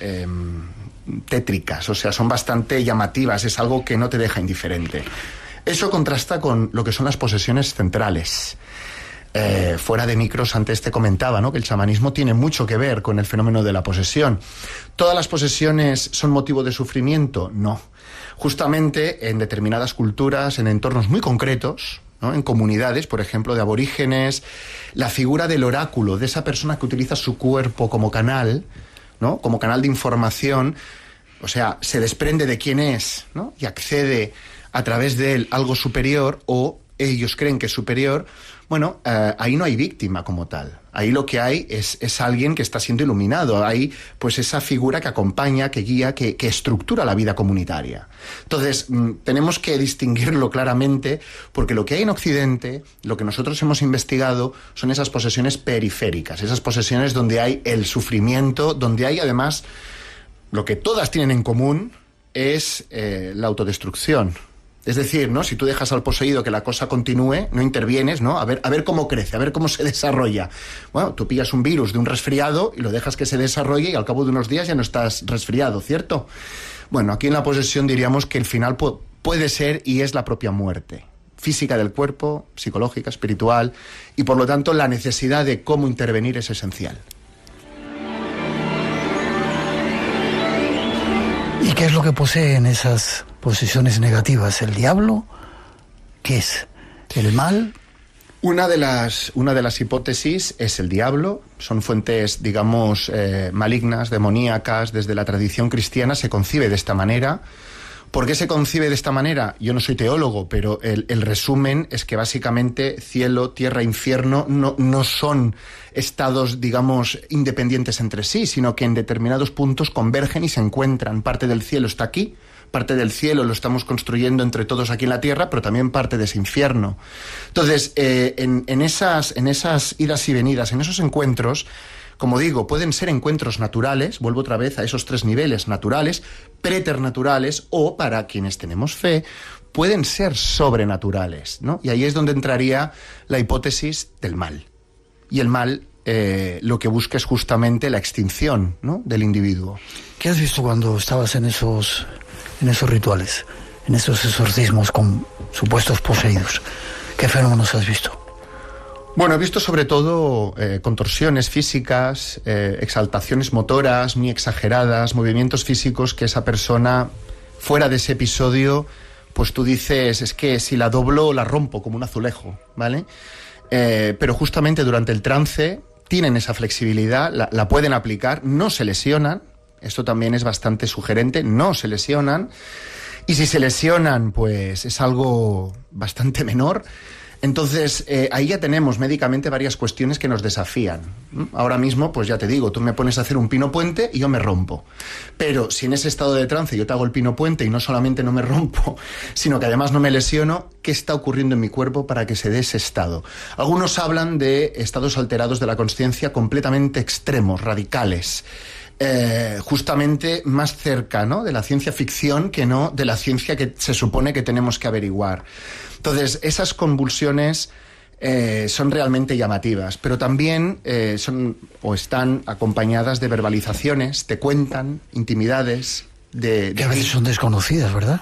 tétricas, o sea, son bastante llamativas, es algo que no te deja indiferente. Eso contrasta con lo que son las posesiones centrales. Fuera de micros, antes te comentaba, ¿no?, que el chamanismo tiene mucho que ver con el fenómeno de la posesión. ¿Todas las posesiones son motivo de sufrimiento? No. Justamente en determinadas culturas, en entornos muy concretos, ¿no?, en comunidades, por ejemplo, de aborígenes, la figura del oráculo, de esa persona que utiliza su cuerpo como canal, ¿no?, como canal de información, o sea, se desprende de quién es, ¿no?, y accede a través de él algo superior, o ellos creen que es superior. Bueno, ahí no hay víctima como tal. Ahí lo que hay es alguien que está siendo iluminado. Hay pues esa figura que acompaña, que guía, que estructura la vida comunitaria. Entonces, tenemos que distinguirlo claramente, porque lo que hay en Occidente, lo que nosotros hemos investigado, son esas posesiones periféricas, esas posesiones donde hay el sufrimiento, donde hay además, lo que todas tienen en común es la autodestrucción. Es decir, ¿no?, si tú dejas al poseído que la cosa continúe, no intervienes, ¿no?, a ver cómo crece, a ver cómo se desarrolla. Bueno, tú pillas un virus de un resfriado y lo dejas que se desarrolle y al cabo de unos días ya no estás resfriado, ¿cierto? Bueno, aquí en la posesión diríamos que el final puede ser y es la propia muerte. Física del cuerpo, psicológica, espiritual, y por lo tanto la necesidad de cómo intervenir es esencial. ¿Y qué es lo que poseen esas posesiones negativas? ¿El diablo? ¿Qué es? ¿El mal? Una de las hipótesis es el diablo. Son fuentes, digamos, malignas, demoníacas. Desde la tradición cristiana se concibe de esta manera. ¿Por qué se concibe de esta manera? Yo no soy teólogo, pero el resumen es que básicamente cielo, tierra, infierno no son estados, digamos, independientes entre sí, sino que en determinados puntos convergen y se encuentran. Parte del cielo está aquí, parte del cielo lo estamos construyendo entre todos aquí en la tierra, pero también parte de ese infierno. Entonces, en esas idas y venidas, en esos encuentros, como digo, pueden ser encuentros naturales, vuelvo otra vez a esos 3 niveles, naturales, preternaturales, o, para quienes tenemos fe, pueden ser sobrenaturales, ¿no? Y ahí es donde entraría la hipótesis del mal. Y el mal lo que busca es justamente la extinción, ¿no?, del individuo. ¿Qué has visto cuando estabas en esos rituales, en esos exorcismos con supuestos poseídos? ¿Qué fenómenos has visto? Bueno, he visto sobre todo contorsiones físicas, exaltaciones motoras muy exageradas, movimientos físicos que esa persona, fuera de ese episodio, pues tú dices, es que si la doblo la rompo como un azulejo, ¿vale? Pero justamente durante el trance tienen esa flexibilidad, la pueden aplicar, no se lesionan, esto también es bastante sugerente, no se lesionan, y si se lesionan, pues es algo bastante menor. Entonces, ahí ya tenemos médicamente varias cuestiones que nos desafían. Ahora mismo, pues ya te digo, tú me pones a hacer un pino puente y yo me rompo. Pero si en ese estado de trance yo te hago el pino puente y no solamente no me rompo, sino que además no me lesiono, ¿qué está ocurriendo en mi cuerpo para que se dé ese estado? Algunos hablan de estados alterados de la consciencia completamente extremos, radicales. Justamente más cerca, ¿no?, de la ciencia ficción que no de la ciencia que se supone que tenemos que averiguar. Entonces, esas convulsiones son realmente llamativas, pero también son o están acompañadas de verbalizaciones, te cuentan intimidades que a veces son desconocidas, ¿verdad?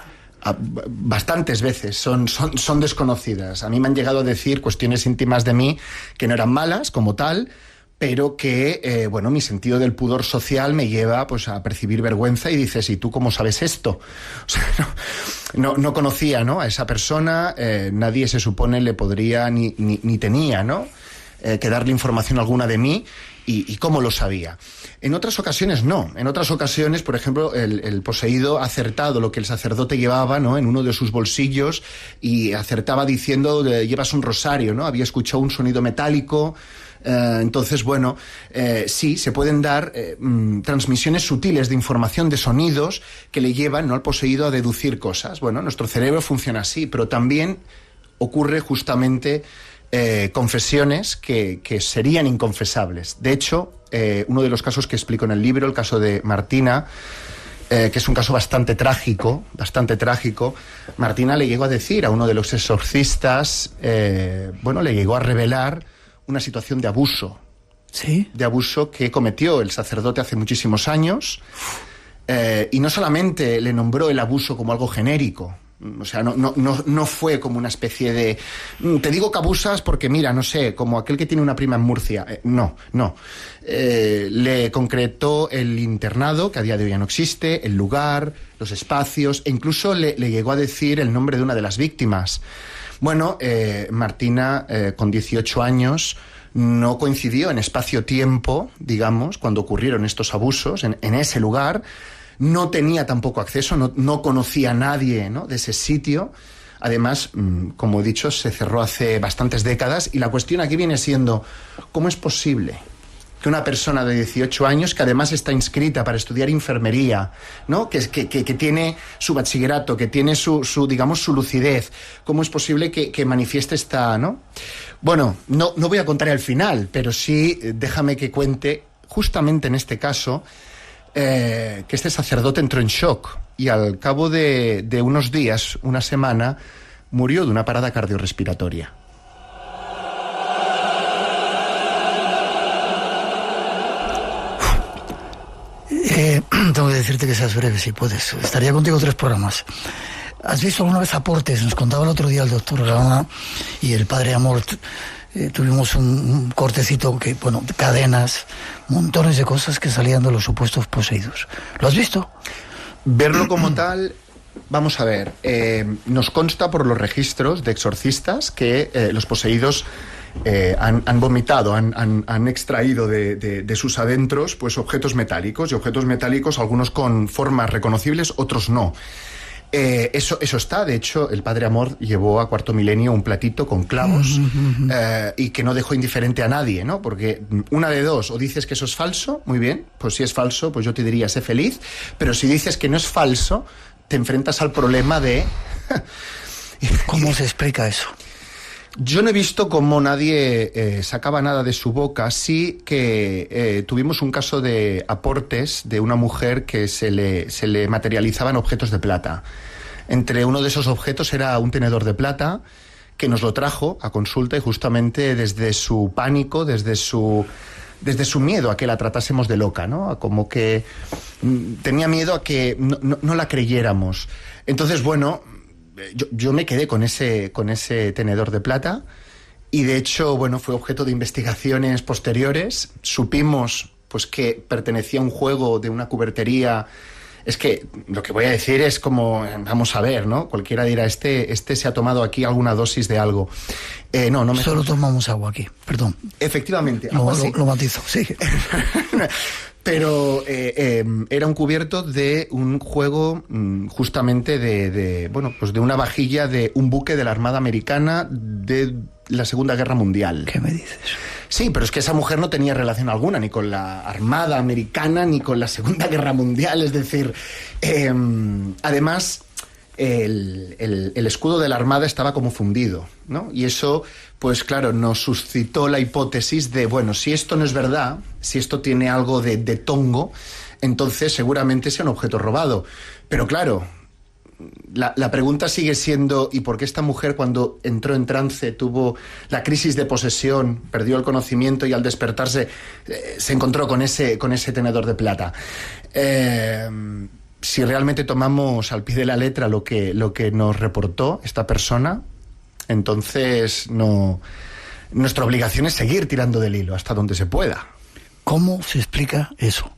Bastantes veces son desconocidas. A mí me han llegado a decir cuestiones íntimas de mí que no eran malas como tal, pero que, bueno, mi sentido del pudor social me lleva, pues, a percibir vergüenza y dices, ¿y tú cómo sabes esto? O sea, no conocía, ¿no?, a esa persona, nadie se supone le podría ni tenía, ¿no?, que darle información alguna de mí, y cómo lo sabía. En otras ocasiones no. En otras ocasiones, por ejemplo, el poseído ha acertado lo que el sacerdote llevaba, ¿no?, en uno de sus bolsillos, y acertaba diciendo, llevas un rosario, ¿no? Había escuchado un sonido metálico. Entonces, bueno, sí, se pueden dar transmisiones sutiles de información, de sonidos, que le llevan, ¿no?, al poseído a deducir cosas. Bueno, nuestro cerebro funciona así, pero también ocurre justamente confesiones que serían inconfesables. De hecho, uno de los casos que explico en el libro, el caso de Martina, que es un caso bastante trágico, Martina le llegó a decir a uno de los exorcistas, bueno, le llegó a revelar una situación de abuso. ¿Sí? De abuso que cometió el sacerdote hace muchísimos años, y no solamente le nombró el abuso como algo genérico, o sea, no fue como una especie de, te digo que abusas porque mira, no sé, como aquel que tiene una prima en Murcia. No. Le concretó el internado, que a día de hoy ya no existe, el lugar, los espacios, e incluso le llegó a decir el nombre de una de las víctimas. Bueno, Martina, con 18 años, no coincidió en espacio-tiempo, digamos, cuando ocurrieron estos abusos, en ese lugar. No tenía tampoco acceso, no conocía a nadie, ¿no?, de ese sitio. Además, como he dicho, se cerró hace bastantes décadas, y la cuestión aquí viene siendo, ¿cómo es posible que una persona de 18 años, que además está inscrita para estudiar enfermería, ¿no?, que tiene su bachillerato, que tiene su digamos, su lucidez, cómo es posible que manifieste esta, ¿no? Bueno, no voy a contar el final, pero sí déjame que cuente, justamente en este caso, que este sacerdote entró en shock y al cabo de unos días, una semana, murió de una parada cardiorrespiratoria. Tengo que decirte que seas breve, si puedes. Estaría contigo 3 programas. ¿Has visto alguna vez aportes? Nos contaba el otro día el doctor Gama y el padre Amort. Tuvimos un cortecito que, bueno, cadenas, montones de cosas que salían de los supuestos poseídos. ¿Lo has visto? Verlo como tal, vamos a ver. Nos consta por los registros de exorcistas que los poseídos han vomitado, han extraído de sus adentros pues objetos metálicos, y objetos metálicos, algunos con formas reconocibles, otros no. Eso está. De hecho, el padre Amort llevó a Cuarto Milenio un platito con clavos y que no dejó indiferente a nadie, ¿no? Porque una de dos, o dices que eso es falso, muy bien, pues si es falso, pues yo te diría, sé feliz, pero si dices que no es falso, te enfrentas al problema de... ¿Cómo se explica eso? Yo no he visto cómo nadie sacaba nada de su boca. Sí que tuvimos un caso de aportes de una mujer que se le materializaban objetos de plata. Entre uno de esos objetos era un tenedor de plata que nos lo trajo a consulta, y justamente desde su pánico, desde su miedo a que la tratásemos de loca, ¿no? Como que tenía miedo a que no la creyéramos. Entonces, bueno... Yo me quedé con ese tenedor de plata, y de hecho, bueno, fue objeto de investigaciones posteriores. Supimos pues que pertenecía a un juego de una cubertería. Es que lo que voy a decir es como, vamos a ver, ¿no? Cualquiera dirá, este se ha tomado aquí alguna dosis de algo. No me... Solo tomamos agua aquí, perdón. Efectivamente. Lo matizo, sí. Pero era un cubierto de un juego justamente de una vajilla de un buque de la Armada Americana de la Segunda Guerra Mundial. ¿Qué me dices? Sí, pero es que esa mujer no tenía relación alguna ni con la Armada Americana ni con la Segunda Guerra Mundial. Es decir, además... El escudo de la Armada estaba como fundido, ¿no? Y eso, pues claro, nos suscitó la hipótesis de, bueno, si esto no es verdad, si esto tiene algo de tongo, entonces seguramente sea un objeto robado. Pero claro, la pregunta sigue siendo, ¿y por qué esta mujer, cuando entró en trance, tuvo la crisis de posesión, perdió el conocimiento y al despertarse se encontró con ese tenedor de plata? Si realmente tomamos al pie de la letra lo que nos reportó esta persona, entonces nuestra obligación es seguir tirando del hilo hasta donde se pueda. ¿Cómo se explica eso?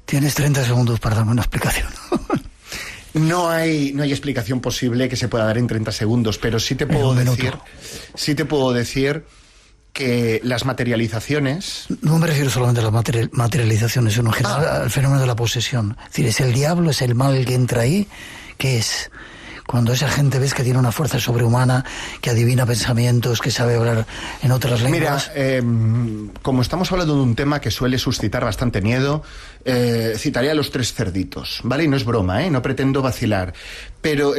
Tienes 30 segundos para darme una explicación. No hay explicación posible que se pueda dar en 30 segundos, pero sí te puedo decir que las materializaciones... No me refiero solamente a las materializaciones, sino en general al fenómeno de la posesión. Es decir, ¿es el diablo, es el mal que entra ahí? ¿Qué es? Cuando esa gente ves que tiene una fuerza sobrehumana, que adivina pensamientos, que sabe hablar en otras lenguas... Mira, como estamos hablando de un tema que suele suscitar bastante miedo, citaría a los 3 cerditos, ¿vale? Y no es broma, no pretendo vacilar. Pero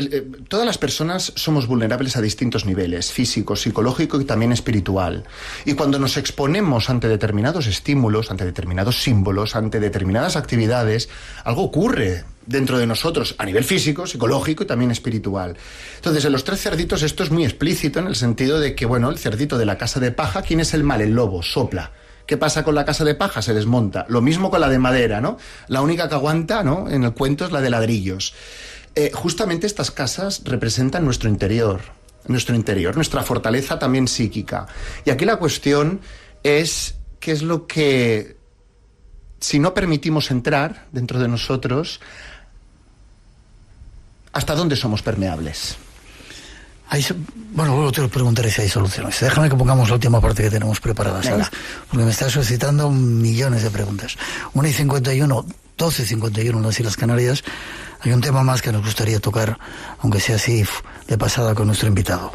todas las personas somos vulnerables a distintos niveles, físico, psicológico y también espiritual. Y cuando nos exponemos ante determinados estímulos, ante determinados símbolos, ante determinadas actividades, algo ocurre dentro de nosotros a nivel físico, psicológico y también espiritual. Entonces, en los 3 cerditos esto es muy explícito en el sentido de que, bueno, el cerdito de la casa de paja, ¿quién es el mal? El lobo, sopla. ¿Qué pasa con la casa de paja? Se desmonta. Lo mismo con la de madera, ¿no? La única que aguanta, ¿no?, en el cuento es la de ladrillos. Justamente estas casas representan nuestro interior, nuestra fortaleza también psíquica. Y aquí la cuestión es qué es lo que, si no permitimos entrar dentro de nosotros, ¿hasta dónde somos permeables? Luego te lo preguntaré si hay soluciones. Déjame que pongamos la última parte que tenemos preparada, ¿sabes? Porque me está suscitando millones de preguntas. 1:51, 12:51 en las Islas Canarias. Hay un tema más que nos gustaría tocar, aunque sea así de pasada, con nuestro invitado.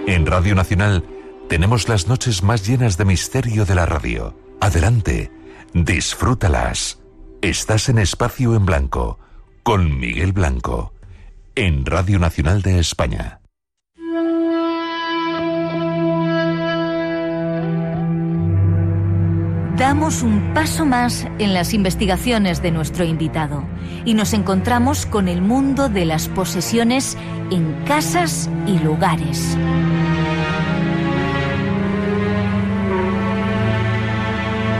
En Radio Nacional tenemos las noches más llenas de misterio de la radio. Adelante, disfrútalas. Estás en Espacio en Blanco, con Miguel Blanco, en Radio Nacional de España. Damos un paso más en las investigaciones de nuestro invitado y nos encontramos con el mundo de las posesiones en casas y lugares.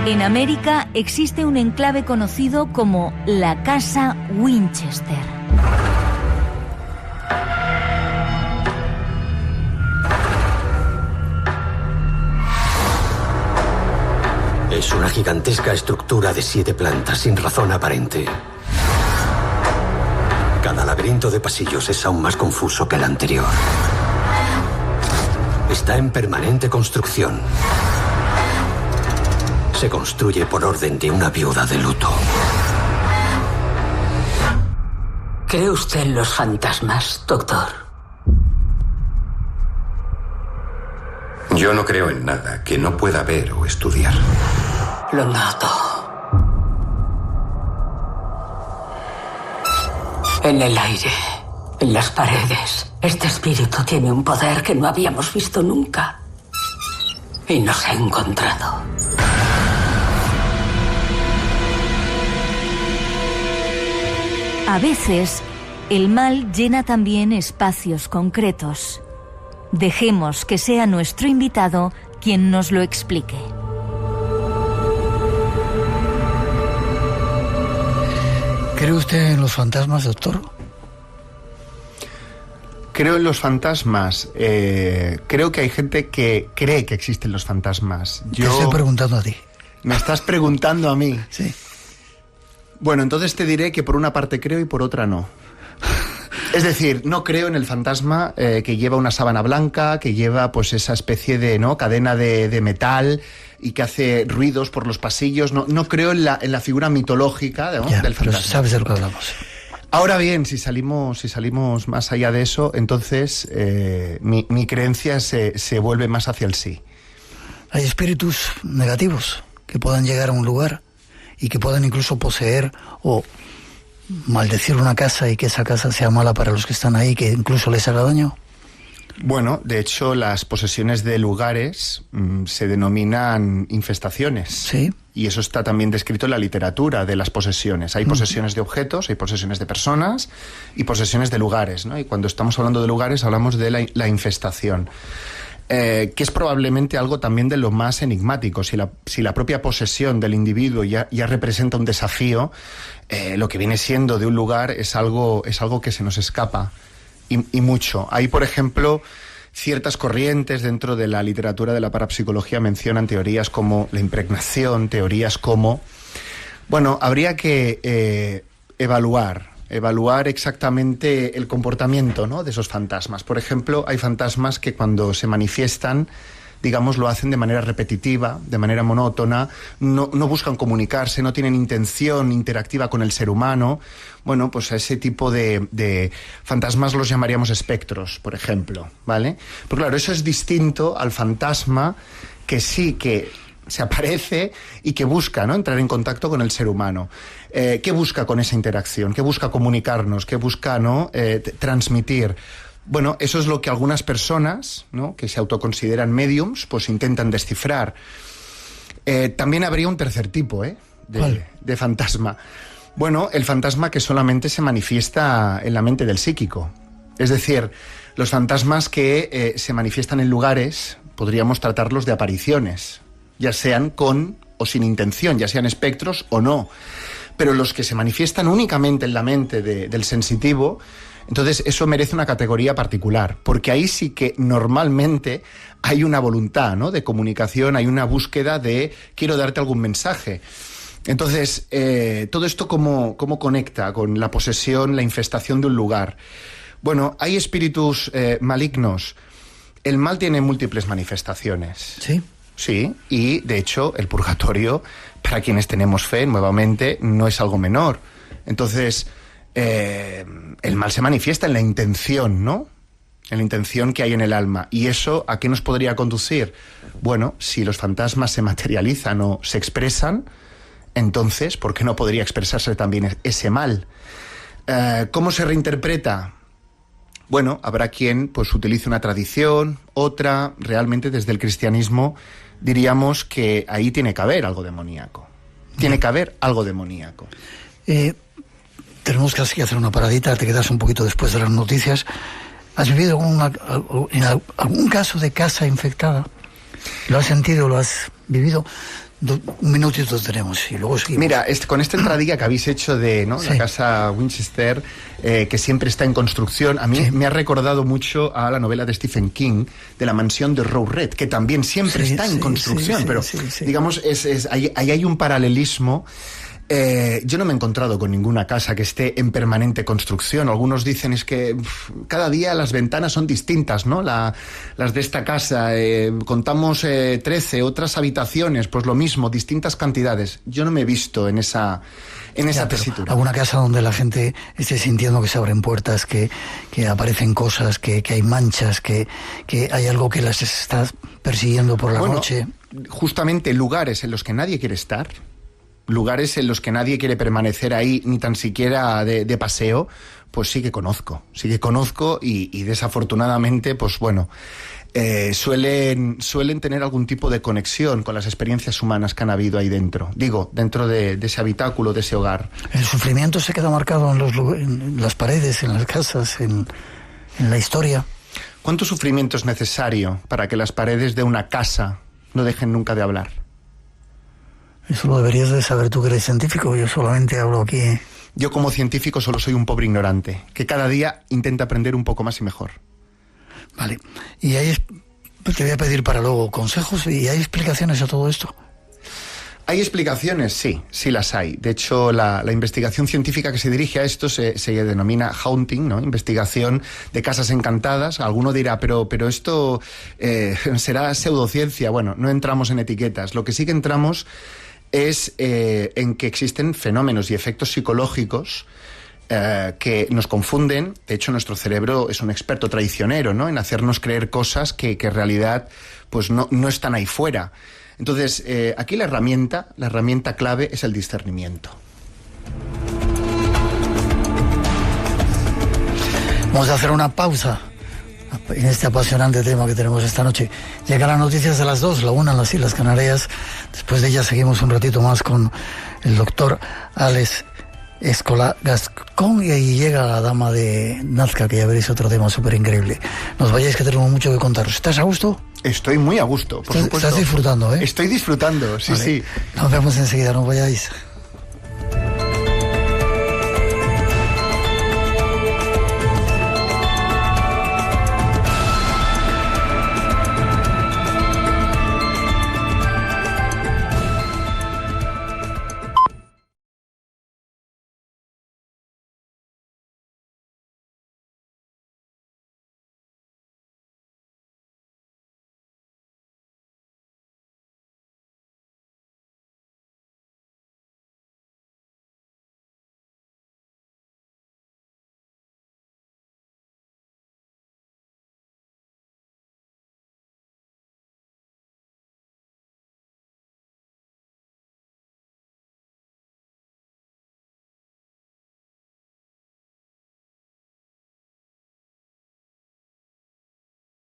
En América existe un enclave conocido como la Casa Winchester. Es una gigantesca estructura de 7 plantas sin razón aparente. Cada laberinto de pasillos es aún más confuso que el anterior. Está en permanente construcción. Se construye por orden de una viuda de luto. ¿Cree usted en los fantasmas, doctor? Yo no creo en nada que no pueda ver o estudiar. Lo noto. En el aire, en las paredes, este espíritu tiene un poder que no habíamos visto nunca. Y nos ha encontrado. A veces, el mal llena también espacios concretos. Dejemos que sea nuestro invitado quien nos lo explique. ¿Cree usted en los fantasmas, doctor? Creo en los fantasmas. Creo que hay gente que cree que existen los fantasmas. Te estoy preguntando a ti. ¿Me estás preguntando a mí? Sí. Bueno, entonces te diré que por una parte creo y por otra no. Es decir, no creo en el fantasma que lleva una sábana blanca, que lleva pues esa especie de cadena de metal y que hace ruidos por los pasillos. No creo en la figura mitológica del fantasma. Pero sabes de lo que hablamos. Ahora bien, si salimos más allá de eso, entonces mi creencia se vuelve más hacia el sí. Hay espíritus negativos que puedan llegar a un lugar y que puedan incluso poseer o maldecir una casa y que esa casa sea mala para los que están ahí, que incluso les haga daño. Bueno, de hecho, las posesiones de lugares se denominan infestaciones. Sí. Y eso está también descrito en la literatura de las posesiones. Hay posesiones de objetos, hay posesiones de personas y posesiones de lugares, ¿no? Y cuando estamos hablando de lugares hablamos de la infestación. Que es probablemente algo también de lo más enigmático. Si la propia posesión del individuo ya representa un desafío, lo que viene siendo de un lugar es algo que se nos escapa y mucho. Hay, por ejemplo, ciertas corrientes dentro de la literatura de la parapsicología mencionan teorías como la impregnación, teorías como... Bueno, habría que evaluar exactamente el comportamiento, ¿no?, de esos fantasmas. Por ejemplo, hay fantasmas que cuando se manifiestan, digamos, lo hacen de manera repetitiva, de manera monótona, no buscan comunicarse, no tienen intención interactiva con el ser humano. Bueno, pues a ese tipo de fantasmas los llamaríamos espectros, por ejemplo, ¿vale? Pero claro, eso es distinto al fantasma que sí que se aparece y que busca, ¿no?, entrar en contacto con el ser humano. ¿Qué busca con esa interacción? ¿Qué busca comunicarnos? ¿Qué busca, ¿no?, transmitir? Bueno, eso es lo que algunas personas, ¿no?, que se autoconsideran mediums, pues intentan descifrar. También habría un tercer tipo, de fantasma. Bueno, el fantasma que solamente se manifiesta en la mente del psíquico. Es decir, los fantasmas que se manifiestan en lugares, podríamos tratarlos de apariciones, ya sean con o sin intención, ya sean espectros o no. Pero los que se manifiestan únicamente en la mente del sensitivo, entonces eso merece una categoría particular, porque ahí sí que normalmente hay una voluntad, ¿no?, de comunicación, hay una búsqueda de quiero darte algún mensaje. Entonces, todo esto ¿cómo conecta con la posesión, la infestación de un lugar? Bueno, hay espíritus malignos. El mal tiene múltiples manifestaciones. ¿Sí? Sí, y de hecho el purgatorio, para quienes tenemos fe, nuevamente, no es algo menor. Entonces, el mal se manifiesta en la intención, ¿no?, en la intención que hay en el alma. ¿Y eso a qué nos podría conducir? Bueno, si los fantasmas se materializan o se expresan, entonces, ¿por qué no podría expresarse también ese mal? ¿Cómo se reinterpreta? Bueno, habrá quien pues utilice una tradición, otra. Realmente desde el cristianismo diríamos que ahí tiene que haber algo demoníaco. Tiene que haber algo demoníaco. Tenemos casi que hacer una paradita, te quedas un poquito después de las noticias. ¿Has vivido algún caso de casa infectada? ¿Lo has sentido, lo has vivido? Un minutito tenemos y luego seguimos. Mira, con esta entradilla que habéis hecho de, ¿no?, Sí. la casa Winchester, que siempre está en construcción, a mí me ha recordado mucho a la novela de Stephen King, de La mansión de Rose Red, que también siempre está en construcción, pero digamos, ahí hay un paralelismo. Yo no me he encontrado con ninguna casa que esté en permanente construcción. Algunos dicen es que cada día las ventanas son distintas, ¿no? Las de esta casa, contamos 13, otras habitaciones, pues lo mismo, distintas cantidades. Yo no me he visto en esa tesitura. Alguna casa donde la gente esté sintiendo que se abren puertas, que aparecen cosas, que hay manchas, que hay algo que las está persiguiendo por la noche. Justamente lugares en los que nadie quiere estar, lugares en los que nadie quiere permanecer ahí, ni tan siquiera de paseo, pues sí que conozco y desafortunadamente, pues bueno, suelen tener algún tipo de conexión con las experiencias humanas que han habido ahí dentro. Digo, dentro de ese habitáculo, de ese hogar. El sufrimiento se queda marcado en las paredes, en las casas, en la historia. ¿Cuánto sufrimiento es necesario para que las paredes de una casa no dejen nunca de hablar? Eso lo deberías de saber tú que eres científico, yo solamente hablo aquí. Yo como científico solo soy un pobre ignorante, que cada día intenta aprender un poco más y mejor. Vale, y te voy a pedir para luego consejos, ¿y hay explicaciones a todo esto? ¿Hay explicaciones? Sí las hay. De hecho, la investigación científica que se dirige a esto se denomina haunting, ¿no? Investigación de casas encantadas. Alguno dirá, pero esto será pseudociencia. Bueno, no entramos en etiquetas. Lo que sí que entramos es en que existen fenómenos y efectos psicológicos que nos confunden. De hecho, nuestro cerebro es un experto traicionero, ¿no?, en hacernos creer cosas que en realidad pues no están ahí fuera. Entonces, aquí la herramienta clave es el discernimiento. Vamos a hacer una pausa en este apasionante tema que tenemos esta noche. Llegan las noticias de las 2, la 1 en las Islas Canarias. Después de ellas seguimos un ratito más con el doctor Alex Escola Gascón, y ahí llega la dama de Nazca, que ya veréis otro tema súper increíble. Nos vayáis, que tenemos mucho que contaros. ¿Estás a gusto? Estoy muy a gusto, por supuesto. Estás disfrutando, ¿eh? Estoy disfrutando, sí, vale. sí. Nos vemos enseguida, no vayáis.